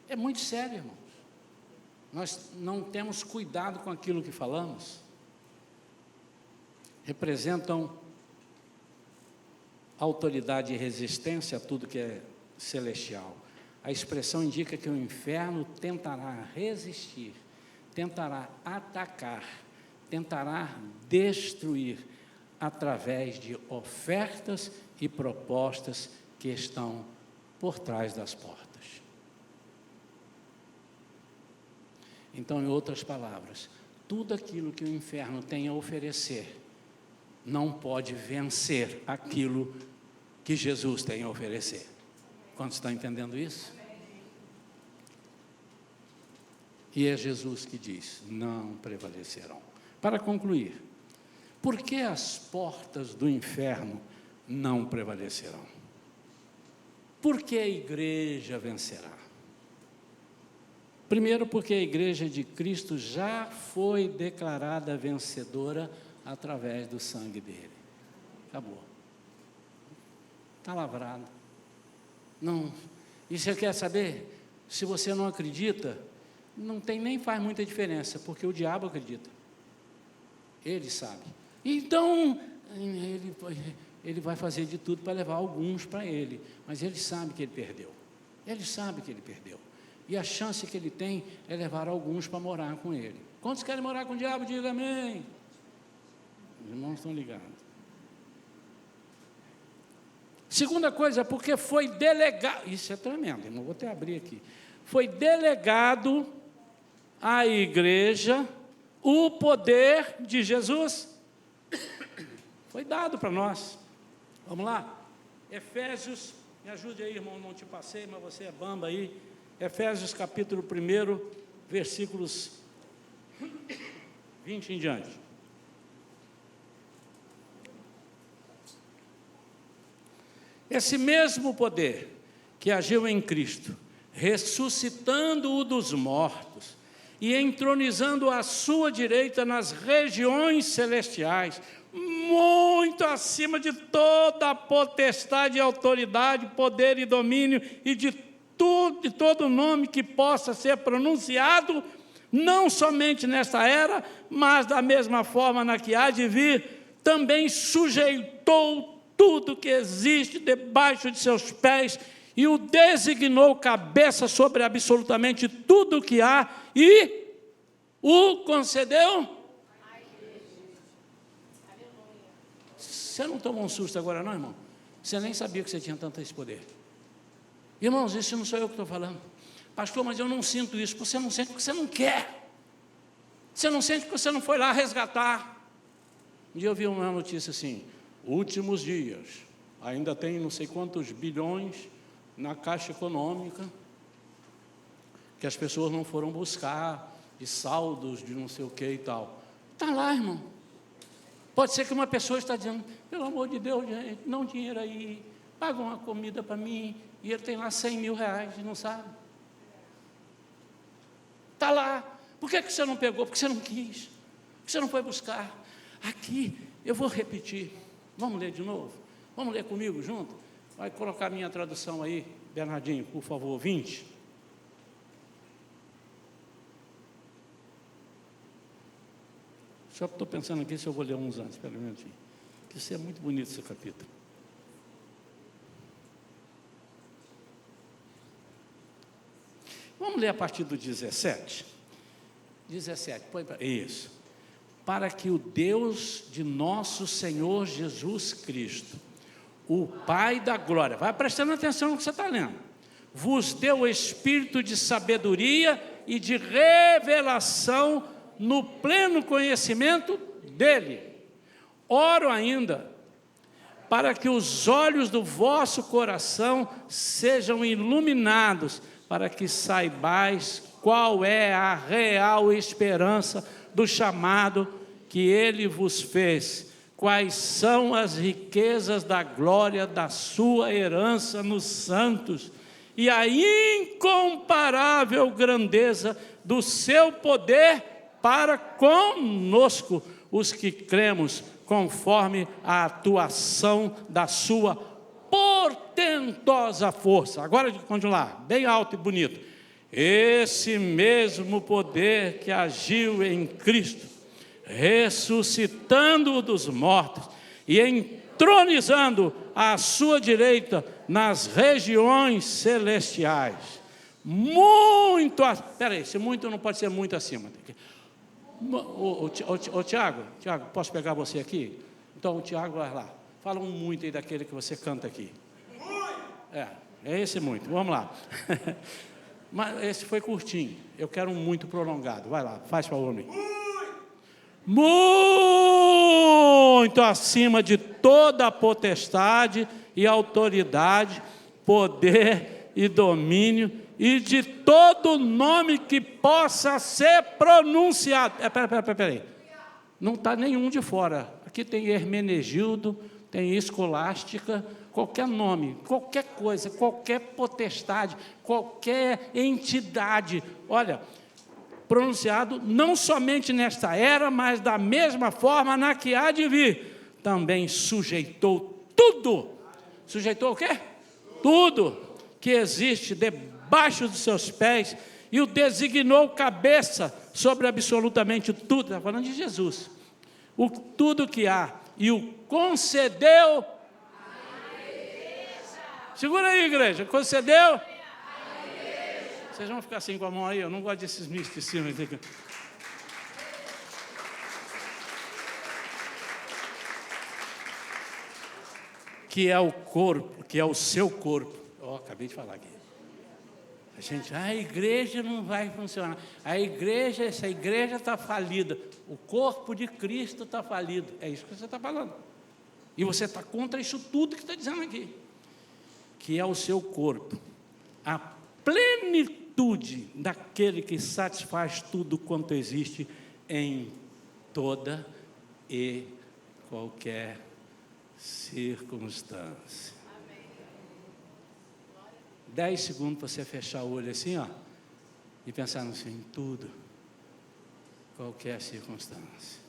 É muito sério, irmãos. Nós não temos cuidado com aquilo que falamos. Representam autoridade e resistência a tudo que é celestial. A expressão indica que o inferno tentará resistir, tentará atacar, tentará destruir através de ofertas e propostas que estão por trás das portas. Então, em outras palavras, tudo aquilo que o inferno tem a oferecer não pode vencer aquilo que Jesus tem a oferecer. Quantos estão entendendo isso? E é Jesus que diz: não prevalecerão. Para concluir, por que as portas do inferno não prevalecerão? Por que a igreja vencerá? Primeiro, porque a igreja de Cristo já foi declarada vencedora através do sangue dele. Acabou. Está lavrado. Não. E você quer saber? Se você não acredita, não tem nem faz muita diferença, porque o diabo acredita. Ele sabe. Então, ele vai fazer de tudo para levar alguns para ele, mas ele sabe que ele perdeu. Ele sabe que ele perdeu. E a chance que ele tem é levar alguns para morar com ele. Quantos querem morar com o diabo? Diga amém. Os irmãos estão ligados. Segunda coisa, porque foi delegado, isso é tremendo, irmão, vou até abrir aqui. Foi delegado à igreja o poder de Jesus. Foi dado para nós. Vamos lá? Efésios, me ajude aí, irmão, não te passei, mas você é bamba aí. Efésios capítulo 1, versículos 20 em diante. Esse mesmo poder que agiu em Cristo, ressuscitando-o dos mortos e entronizando à sua direita nas regiões celestiais, muito acima de toda a potestade, autoridade, poder e domínio e de todo nome que possa ser pronunciado, não somente nesta era, mas da mesma forma na que há de vir, também sujeitou tudo que existe debaixo de seus pés e o designou cabeça sobre absolutamente tudo o que há e o concedeu. Você não tomou um susto agora não, irmão? Você nem sabia que você tinha tanto esse poder. Irmãos, isso não sou eu que estou falando. Pastor, mas eu não sinto isso. Você não sente porque você não quer. Você não sente porque você não foi lá resgatar. Um dia eu vi uma notícia assim: últimos dias, ainda tem não sei quantos bilhões na Caixa Econômica que as pessoas não foram buscar, e saldos de não sei o que e tal. Está lá, irmão. Pode ser que uma pessoa está dizendo: pelo amor de Deus, gente, não dinheiro aí, paga uma comida para mim, e ele tem lá 100 mil reais e não sabe. Está lá. Por que você não pegou? Porque você não quis, porque você não foi buscar. Aqui, eu vou repetir. Vamos ler de novo? Vamos ler comigo junto? Vai colocar minha tradução aí, Bernardinho, por favor, 20. Só estou pensando aqui se eu vou ler uns antes, pelo menos. Isso é muito bonito, esse capítulo. Vamos ler a partir do 17. 17, põe para isso. Para que o Deus de nosso Senhor Jesus Cristo, o Pai da glória, vai prestando atenção no que você está lendo, vos deu o espírito de sabedoria e de revelação no pleno conhecimento dele. Oro ainda para que os olhos do vosso coração sejam iluminados, para que saibais qual é a real esperança do chamado que ele vos fez, quais são as riquezas da glória da sua herança nos santos, e a incomparável grandeza do seu poder para conosco, os que cremos, conforme a atuação da sua portentosa força. Agora, continuar, bem alto e bonito. Esse mesmo poder que agiu em Cristo, ressuscitando-o dos mortos e entronizando à sua direita nas regiões celestiais. Muito, espera aí, se muito não pode ser muito acima. Tiago, posso pegar você aqui? Então o Tiago vai lá. Fala um muito aí daquele que você canta aqui. É esse muito, vamos lá. Mas esse foi curtinho, eu quero um muito prolongado. Vai lá, faz para o homem. Muito acima de toda a potestade e autoridade, poder e domínio, e de todo nome que possa ser pronunciado. Peraí. Não está nenhum de fora. Aqui tem Hermenegildo, tem Escolástica, qualquer nome, qualquer coisa, qualquer potestade, qualquer entidade. Olha, pronunciado não somente nesta era, mas da mesma forma na que há de vir, também sujeitou tudo. Sujeitou o quê? Tudo que existe debaixo dos seus pés, e o designou cabeça sobre absolutamente tudo. Está falando de Jesus. Tudo que há, e o concedeu. Segura aí, igreja. Concedeu. Vocês vão ficar assim com a mão aí? Eu não gosto desses misticismos. Que é o corpo, que é o seu corpo. Acabei de falar aqui. A igreja não vai funcionar. Essa igreja está falida. O corpo de Cristo está falido. É isso que você está falando. E você está contra isso tudo que está dizendo aqui. Que é o seu corpo. A plenitude daquele que satisfaz tudo quanto existe em toda e qualquer circunstância. 10 segundos para você fechar o olho assim, e pensar no assim, em tudo, qualquer circunstância.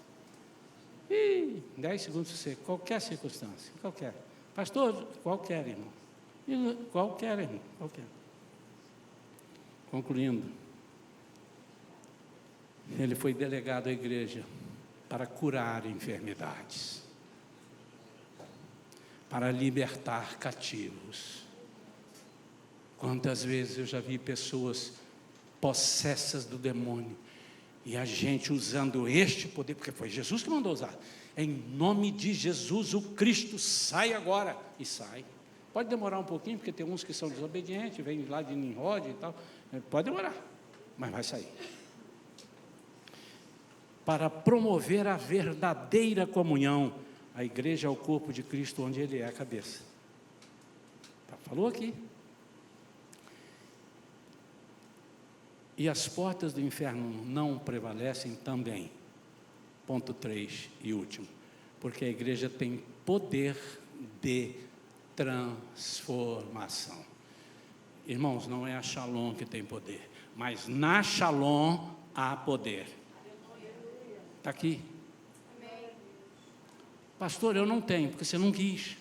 10 segundos para você, qualquer circunstância, qualquer. Pastor, qualquer, irmão. Qualquer, irmão, qualquer. Concluindo, ele foi delegado à igreja para curar enfermidades, para libertar cativos. Quantas vezes eu já vi pessoas possessas do demônio, e a gente usando este poder, porque foi Jesus que mandou usar, em nome de Jesus, o Cristo, sai agora, e sai. Pode demorar um pouquinho, porque tem uns que são desobedientes, vêm lá de Nimrod e tal, pode demorar, mas vai sair. Para promover a verdadeira comunhão, a igreja é o corpo de Cristo, onde ele é a cabeça. Falou aqui. E as portas do inferno não prevalecem também. Ponto 3 e último. Porque a igreja tem poder de transformação. Irmãos, não é a Shalom que tem poder, mas na Shalom há poder. Está aqui. Pastor, eu não tenho, porque você não quis.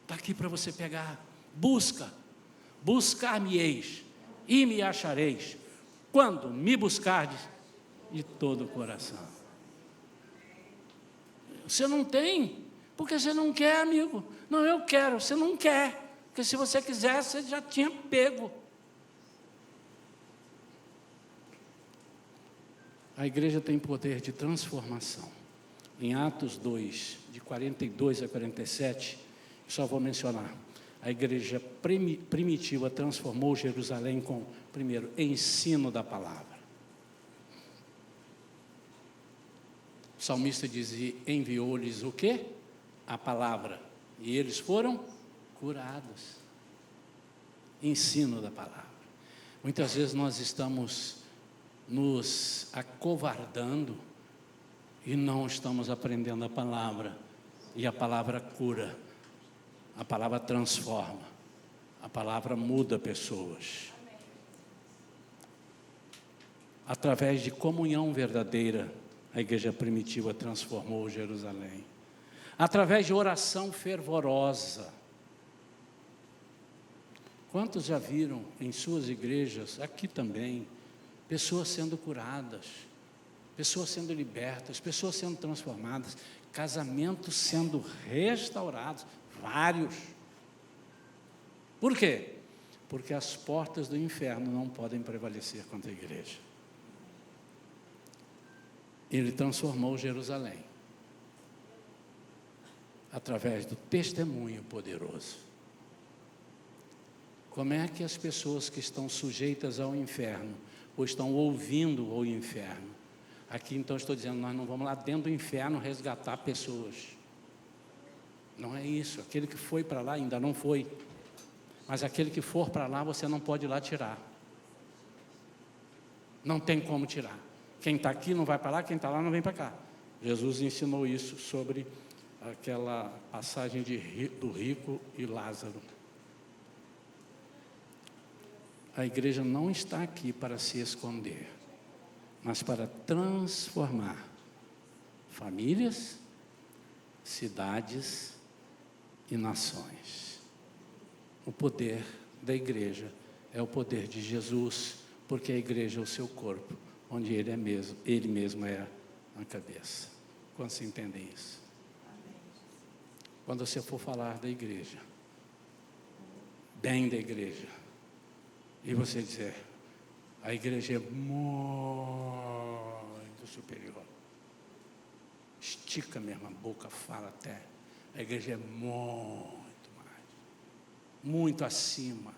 Está aqui para você pegar. Buscar-me-eis e me achareis, quando me buscardes de todo o coração. Você não tem, porque você não quer, amigo. Não, eu quero, você não quer, porque se você quisesse, você já tinha pego. A igreja tem poder de transformação. Em Atos 2, de 42 a 47, só vou mencionar. A igreja primitiva transformou Jerusalém com, primeiro, ensino da palavra. O salmista dizia, enviou-lhes o quê? A palavra. E eles foram curados. Ensino da palavra. Muitas vezes nós estamos nos acovardando e não estamos aprendendo a palavra. E a palavra cura. A palavra transforma, a palavra muda pessoas. Através de comunhão verdadeira, a igreja primitiva transformou Jerusalém. Através de oração fervorosa. Quantos já viram em suas igrejas, aqui também, pessoas sendo curadas, pessoas sendo libertas, pessoas sendo transformadas, casamentos sendo restaurados? Vários. Por quê? Porque as portas do inferno não podem prevalecer contra a igreja. Ele transformou Jerusalém através do testemunho poderoso. Como é que as pessoas que estão sujeitas ao inferno, ou estão ouvindo o inferno, aqui então estou dizendo, nós não vamos lá dentro do inferno resgatar pessoas. Não é isso. Aquele que foi para lá ainda não foi. Mas aquele que for para lá, você não pode ir lá tirar. Não tem como tirar. Quem está aqui não vai para lá, quem está lá não vem para cá. Jesus ensinou isso sobre aquela passagem do rico e Lázaro. A igreja não está aqui para se esconder, mas para transformar famílias, cidades e nações. O poder da igreja é o poder de Jesus, porque a igreja é o seu corpo, onde ele mesmo é a cabeça. Quantos entendem isso? Quando você for falar da igreja, bem da igreja, e você dizer, a igreja é muito superior. Estica mesmo a boca, fala até. A igreja é muito mais, muito acima.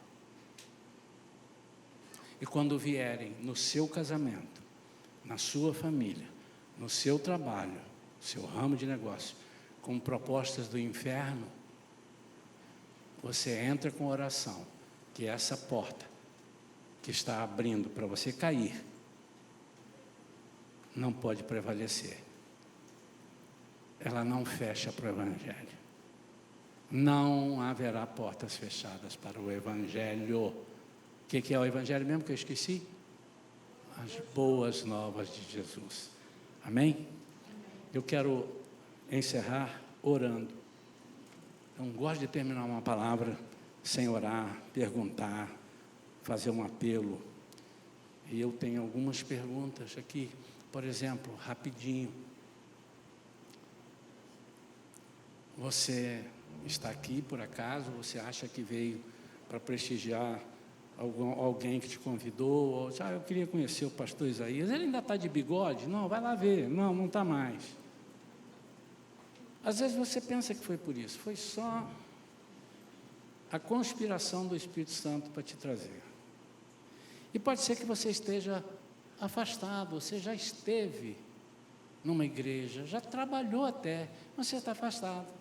E quando vierem no seu casamento, na sua família, no seu trabalho, no seu ramo de negócio, com propostas do inferno, você entra com oração, que é essa porta que está abrindo para você cair, não pode prevalecer. Ela não fecha para o Evangelho. Não haverá portas fechadas para o Evangelho. O que é o Evangelho mesmo que eu esqueci? As boas novas de Jesus. Amém? Eu quero encerrar orando. Eu não gosto de terminar uma palavra sem orar, perguntar, fazer um apelo. E eu tenho algumas perguntas aqui. Por exemplo, rapidinho. Você está aqui por acaso? Você acha que veio para prestigiar alguém que te convidou? Ou, eu queria conhecer o pastor Isaías. Ele ainda está de bigode? Não, vai lá ver. Não está mais. Às vezes você pensa que foi por isso. Foi só a conspiração do Espírito Santo para te trazer. E pode ser que você esteja afastado. Você já esteve numa igreja, já trabalhou até, mas você está afastado.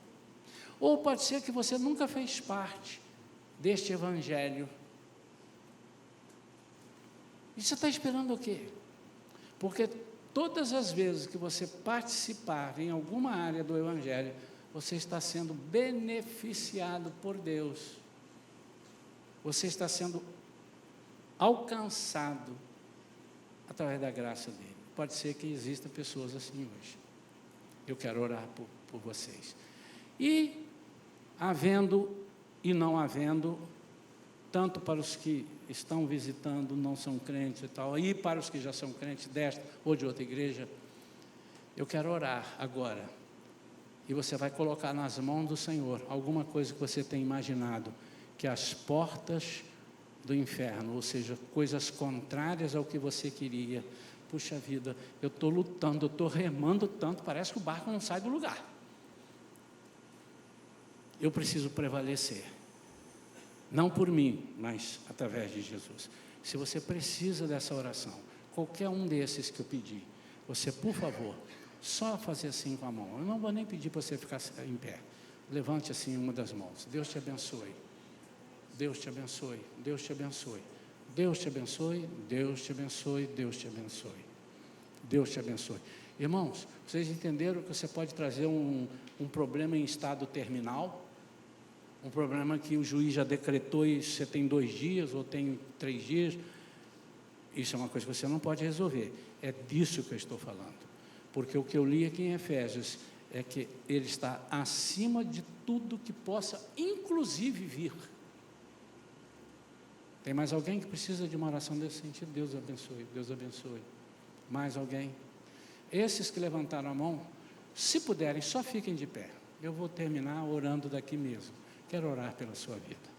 Ou pode ser que você nunca fez parte deste Evangelho. E você está esperando o quê? Porque todas as vezes que você participar em alguma área do Evangelho, você está sendo beneficiado por Deus. Você está sendo alcançado através da graça dele. Pode ser que existam pessoas assim hoje. Eu quero orar por vocês. E, havendo e não havendo, tanto para os que estão visitando, não são crentes e tal, e para os que já são crentes desta ou de outra igreja, eu quero orar agora. E você vai colocar nas mãos do Senhor alguma coisa que você tem imaginado, que as portas do inferno, ou seja, coisas contrárias ao que você queria. Puxa vida, eu estou lutando, eu estou remando tanto, parece que o barco não sai do lugar. Eu preciso prevalecer. Não por mim, mas através de Jesus. Se você precisa dessa oração, qualquer um desses que eu pedi, você, por favor, só fazer assim com a mão. Eu não vou nem pedir para você ficar em pé. Levante assim uma das mãos. Deus te abençoe. Deus te abençoe. Deus te abençoe. Deus te abençoe. Deus te abençoe. Deus te abençoe. Deus te abençoe. Irmãos, vocês entenderam que você pode trazer um problema em estado terminal? Um problema que o juiz já decretou e você tem 2 dias ou tem 3 dias. Isso é uma coisa que você não pode resolver. É disso que eu estou falando. Porque o que eu li aqui em Efésios é que ele está acima de tudo que possa, inclusive, vir. Tem mais alguém que precisa de uma oração desse sentido? Deus abençoe, Deus abençoe. Mais alguém? Esses que levantaram a mão, se puderem, só fiquem de pé. Eu vou terminar orando daqui mesmo. Quero orar pela sua vida.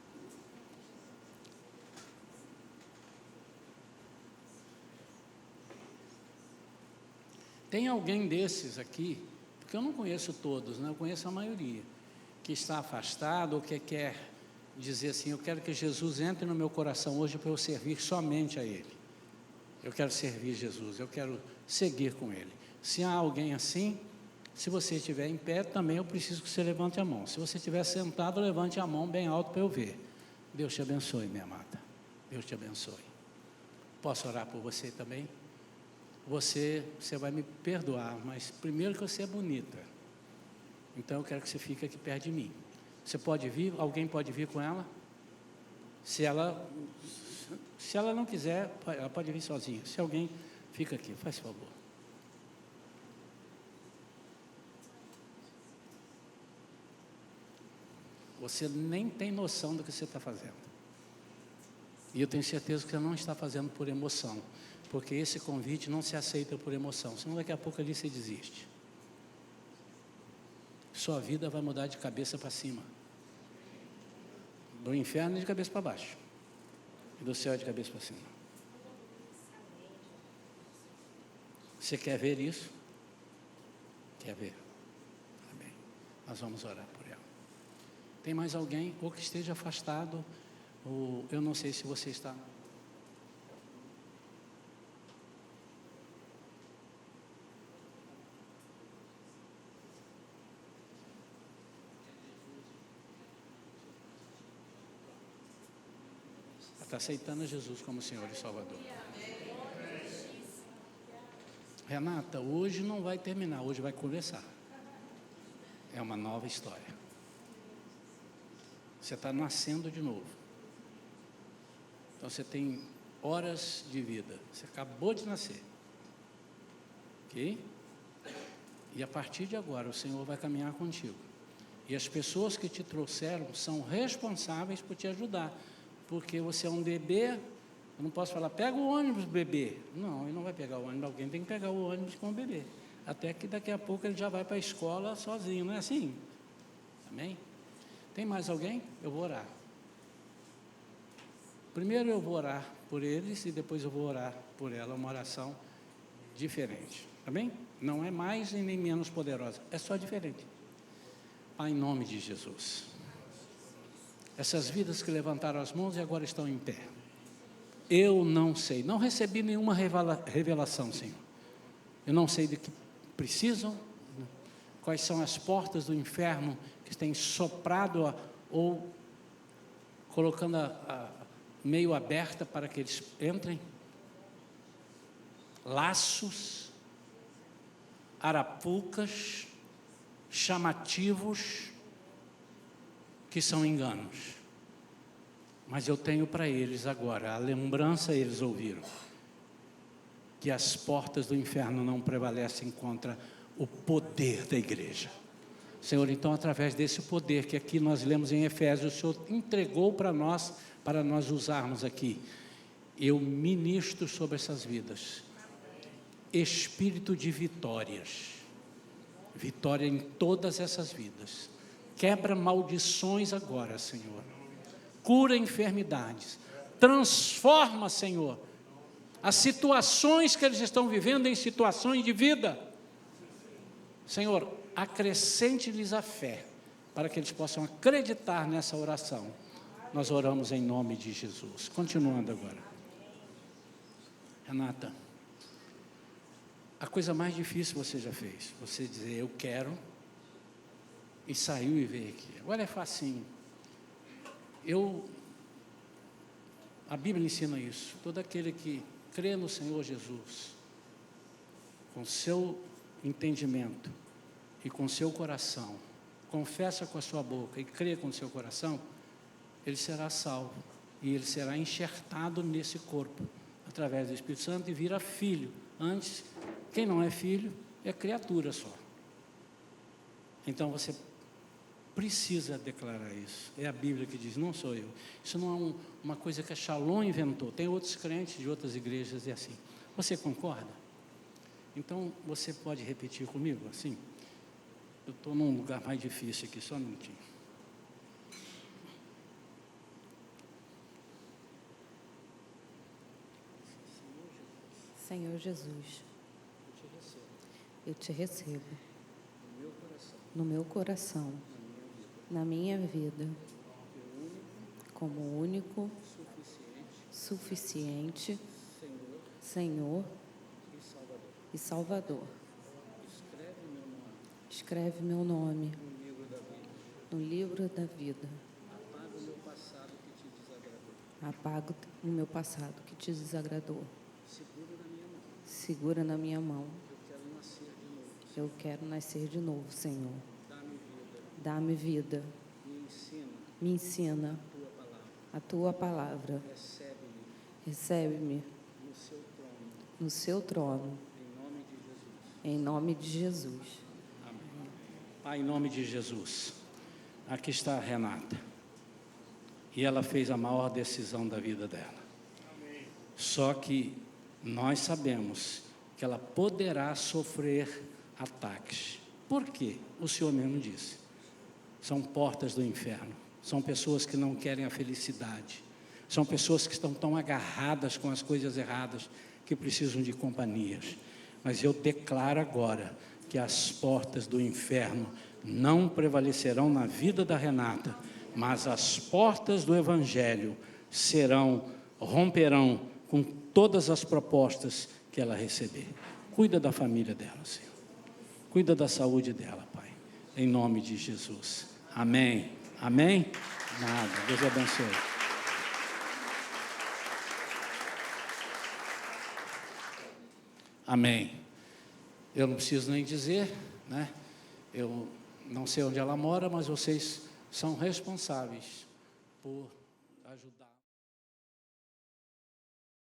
Tem alguém desses aqui, porque eu não conheço todos, né? Eu conheço a maioria, que está afastado ou que quer dizer assim, eu quero que Jesus entre no meu coração hoje para eu servir somente a Ele. Eu quero servir Jesus, eu quero seguir com Ele. Se há alguém assim, Se você estiver em pé, também eu preciso que você levante a mão. Se você estiver sentado, levante a mão bem alto para eu ver. Deus te abençoe, minha amada. Deus te abençoe. Posso orar por você também? Você vai me perdoar, mas primeiro que você é bonita. Então eu quero que você fique aqui perto de mim. Você pode vir? Alguém pode vir com ela? Se ela não quiser, ela pode vir sozinha. Se alguém, fica aqui, faz favor. Você nem tem noção do que você está fazendo. E eu tenho certeza que você não está fazendo por emoção, porque esse convite não se aceita por emoção, senão daqui a pouco ali você desiste. Sua vida vai mudar de cabeça para cima. Do inferno de cabeça para baixo. E do céu de cabeça para cima. Você quer ver isso? Quer ver? Amém. Nós vamos orar por ela. Tem mais alguém, ou que esteja afastado, ou eu não sei se você está... Está aceitando Jesus como Senhor e Salvador. Renata, hoje não vai terminar, hoje vai começar. É uma nova história. Você está nascendo de novo. Então você tem horas de vida. Você acabou de nascer. Ok? E a partir de agora o Senhor vai caminhar contigo. E as pessoas que te trouxeram são responsáveis por te ajudar. Porque você é um bebê, eu não posso falar, pega o ônibus, bebê. Não, ele não vai pegar o ônibus, alguém tem que pegar o ônibus com o bebê. Até que daqui a pouco ele já vai para a escola sozinho, não é assim? Amém? Tem mais alguém? Eu vou orar. Primeiro eu vou orar por eles e depois eu vou orar por ela, uma oração diferente. Amém? Não é mais e nem menos poderosa, é só diferente. Pai, em nome de Jesus. Essas vidas que levantaram as mãos e agora estão em pé. Eu não sei, não recebi nenhuma revelação, Senhor. Eu não sei de que precisam, quais são as portas do inferno que têm soprado ou colocando meio aberta para que eles entrem. Laços, arapucas, chamativos, que são enganos. Mas eu tenho para eles agora, a lembrança eles ouviram, que as portas do inferno não prevalecem contra o poder da igreja. Senhor, então através desse poder que aqui nós lemos em Efésios, o Senhor entregou para nós usarmos aqui. Eu ministro sobre essas vidas, espírito de vitórias, vitória em todas essas vidas. Quebra maldições agora, Senhor. Cura enfermidades. Transforma, Senhor, as situações que eles estão vivendo em situações de vida. Senhor, acrescente-lhes a fé, para que eles possam acreditar nessa oração. Nós oramos em nome de Jesus. Continuando agora. Renata, a coisa mais difícil você já fez. Você dizer, eu quero... e saiu e veio aqui. Agora é facinho. A Bíblia ensina isso. Todo aquele que crê no Senhor Jesus, com seu entendimento e com seu coração, confessa com a sua boca e crê com o seu coração, ele será salvo. E ele será enxertado nesse corpo, através do Espírito Santo, e vira filho. Antes, quem não é filho, é criatura só. Então você precisa declarar isso. É a Bíblia que diz, não sou eu. Isso não é uma coisa que a Shalom inventou. Tem outros crentes de outras igrejas e assim. Você concorda? Então, você pode repetir comigo assim? Eu estou num lugar mais difícil aqui, só um minutinho. Senhor Jesus, eu te recebo no meu coração, na minha vida, como único, suficiente, Senhor e Salvador. Escreve meu nome no livro da vida. no livro da vida. Apaga o meu passado que te desagradou. Apaga o meu passado que te desagradou. Segura na minha mão. Segura na minha mão. Eu quero nascer de novo. Eu quero nascer de novo, Senhor. Dá-me vida. Dá-me vida. Me ensina Me ensina a tua palavra. a tua palavra. Recebe-me Recebe-me no seu trono. no seu trono. Em nome de Jesus. Em nome de Jesus. Amém. Pai, em nome de Jesus, aqui está a Renata. E ela fez a maior decisão da vida dela. Só que nós sabemos que ela poderá sofrer ataques. Por quê? O Senhor mesmo disse. São portas do inferno. São pessoas que não querem a felicidade. São pessoas que estão tão agarradas com as coisas erradas que precisam de companhias. Mas eu declaro agora que as portas do inferno não prevalecerão na vida da Renata, mas as portas do Evangelho romperão com todas as propostas que ela receber. Cuida da família dela, Senhor. Cuida da saúde dela, Pai. Em nome de Jesus. Amém. Amém? Nada. Deus abençoe. Amém. Eu não preciso nem dizer, né? Eu não sei onde ela mora, mas vocês são responsáveis por ajudar.